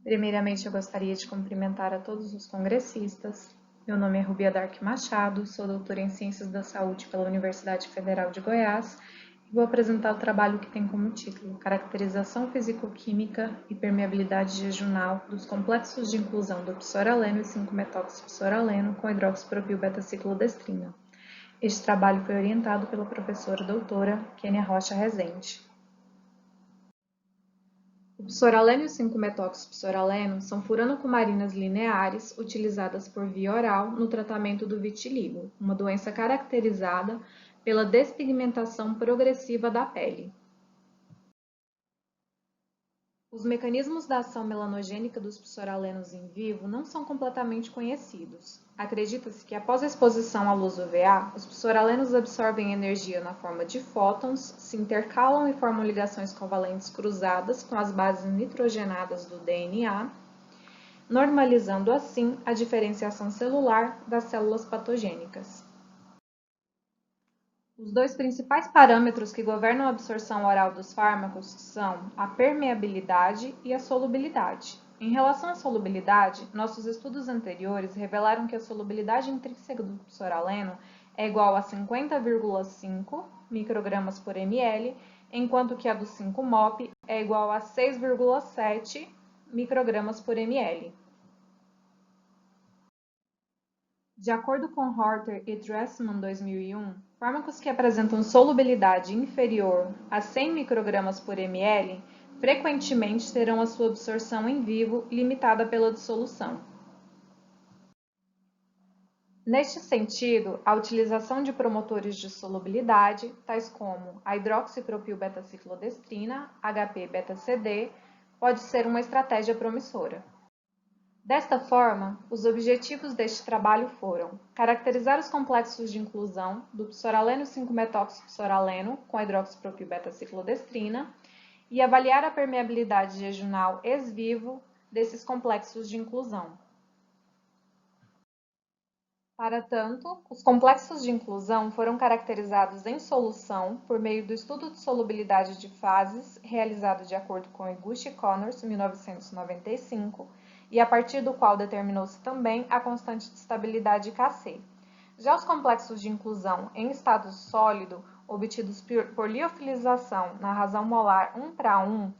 Primeiramente, eu gostaria de cumprimentar a todos os congressistas. Meu nome é Rubia Dark Machado, sou doutora em Ciências da Saúde pela Universidade Federal de Goiás e vou apresentar o trabalho que tem como título Caracterização Físico-Química e Permeabilidade Jejunal dos complexos de inclusão do psoraleno e 5-metoxipsoraleno com hidroxipropil-beta-ciclodestrina. Este trabalho foi orientado pela professora doutora Kênia Rocha Rezende. O psoraleno e o 5-metoxipsoraleno são furanocumarinas lineares utilizadas por via oral no tratamento do vitiligo, uma doença caracterizada pela despigmentação progressiva da pele. Os mecanismos da ação melanogênica dos psoralenos em vivo não são completamente conhecidos. Acredita-se que após a exposição à luz UVA, os psoralenos absorvem energia na forma de fótons, se intercalam e formam ligações covalentes cruzadas com as bases nitrogenadas do DNA, normalizando assim a diferenciação celular das células patogênicas. Os dois principais parâmetros que governam a absorção oral dos fármacos são a permeabilidade e a solubilidade. Em relação à solubilidade, nossos estudos anteriores revelaram que a solubilidade intrínseca do psoraleno é igual a 50,5 microgramas por ml, enquanto que a do 5-MOP é igual a 6,7 microgramas por ml. De acordo com Horter e Dressman 2001, fármacos que apresentam solubilidade inferior a 100 microgramas por ml frequentemente terão a sua absorção em vivo limitada pela dissolução. Neste sentido, a utilização de promotores de solubilidade, tais como a hidroxipropil-beta-ciclodestrina, HP-beta-CD, pode ser uma estratégia promissora. Desta forma, os objetivos deste trabalho foram caracterizar os complexos de inclusão do psoraleno 5-metoxipsoraleno com hidroxipropil-beta-ciclodestrina e avaliar a permeabilidade jejunal ex vivo desses complexos de inclusão. Para tanto, os complexos de inclusão foram caracterizados em solução por meio do estudo de solubilidade de fases realizado de acordo com Iguchi e Connors, 1995, e a partir do qual determinou-se também a constante de estabilidade Kc. Já os complexos de inclusão em estado sólido, obtidos por liofilização na razão molar 1:1,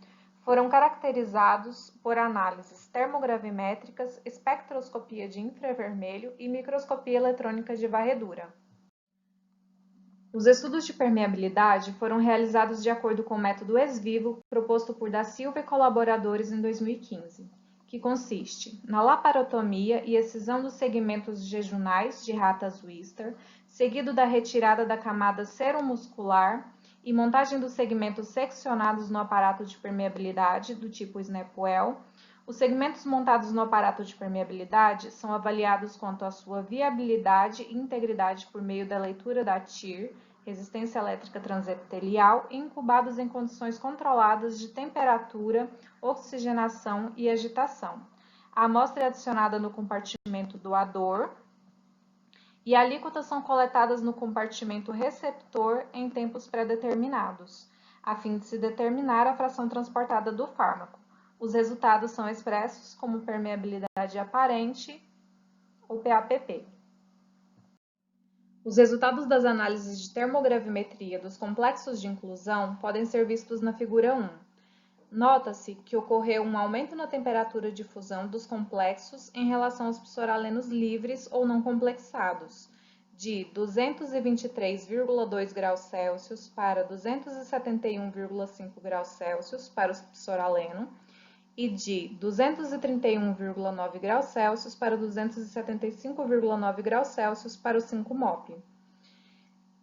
foram caracterizados por análises termogravimétricas, espectroscopia de infravermelho e microscopia eletrônica de varredura. Os estudos de permeabilidade foram realizados de acordo com o método ex vivo proposto por Da Silva e colaboradores em 2015. Que consiste na laparotomia e excisão dos segmentos jejunais de ratas Wistar, seguido da retirada da camada seromuscular e montagem dos segmentos seccionados no aparato de permeabilidade do tipo Snapwell. Os segmentos montados no aparato de permeabilidade são avaliados quanto à sua viabilidade e integridade por meio da leitura da TIR, resistência elétrica transepitelial, e incubados em condições controladas de temperatura, oxigenação e agitação. A amostra é adicionada no compartimento doador e alíquotas são coletadas no compartimento receptor em tempos pré-determinados, a fim de se determinar a fração transportada do fármaco. Os resultados são expressos como permeabilidade aparente, ou PAPP. Os resultados das análises de termogravimetria dos complexos de inclusão podem ser vistos na figura 1. Nota-se que ocorreu um aumento na temperatura de fusão dos complexos em relação aos psoralenos livres ou não complexados, de 223,2 graus Celsius para 271,5 graus Celsius para o psoraleno e de 231,9 graus Celsius para 275,9 graus Celsius para o 5-MOP.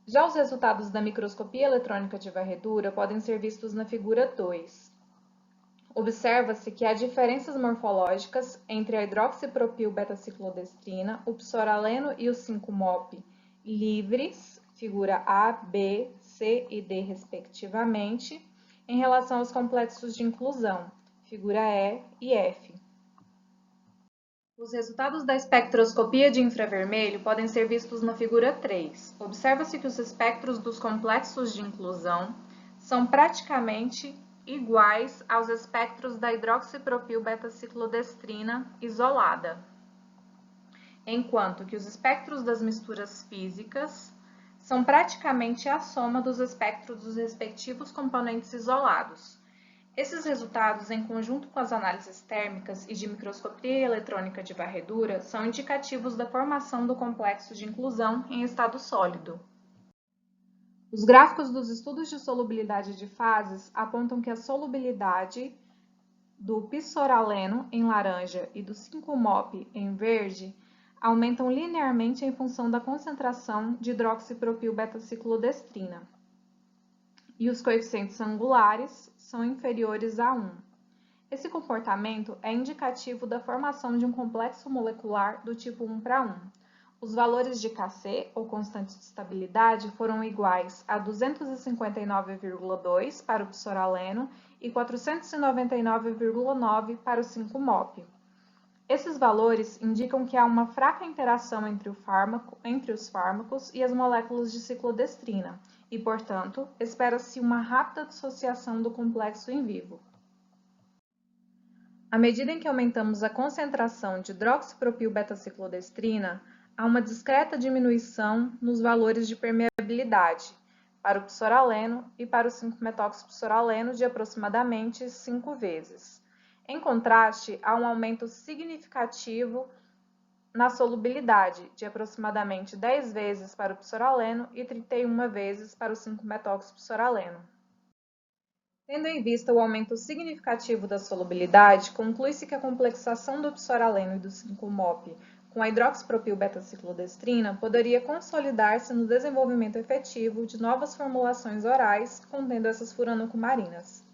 Já os resultados da microscopia eletrônica de varredura podem ser vistos na figura 2. Observa-se que há diferenças morfológicas entre a hidroxipropil-beta-ciclodestrina, o psoraleno e o 5-MOP livres, figura A, B, C e D respectivamente, em relação aos complexos de inclusão, figura E e F. Os resultados da espectroscopia de infravermelho podem ser vistos na figura 3. Observa-se que os espectros dos complexos de inclusão são praticamente iguais aos espectros da hidroxipropil-beta-ciclodestrina isolada, enquanto que os espectros das misturas físicas são praticamente a soma dos espectros dos respectivos componentes isolados. Esses resultados, em conjunto com as análises térmicas e de microscopia eletrônica de varredura, são indicativos da formação do complexo de inclusão em estado sólido. Os gráficos dos estudos de solubilidade de fases apontam que a solubilidade do psoraleno em laranja e do 5-MoP em verde aumentam linearmente em função da concentração de hidroxipropil-beta-ciclodestrina, e os coeficientes angulares são inferiores a 1. Esse comportamento é indicativo da formação de um complexo molecular do tipo 1:1. Os valores de Kc, ou constante de estabilidade, foram iguais a 259,2 para o psoraleno e 499,9 para o 5-MoP. Esses valores indicam que há uma fraca interação entre os fármacos e as moléculas de ciclodestrina e, portanto, espera-se uma rápida dissociação do complexo in vivo. À medida em que aumentamos a concentração de hidroxipropil-beta-ciclodestrina, há uma discreta diminuição nos valores de permeabilidade para o psoraleno e para o 5-metoxipsoraleno de aproximadamente 5 vezes. Em contraste, há um aumento significativo na solubilidade, de aproximadamente 10 vezes para o psoraleno e 31 vezes para o 5-metoxipsoraleno. Tendo em vista o aumento significativo da solubilidade, conclui-se que a complexação do psoraleno e do 5-MoP com a hidroxipropil-beta-ciclodestrina poderia consolidar-se no desenvolvimento efetivo de novas formulações orais contendo essas furanocumarinas.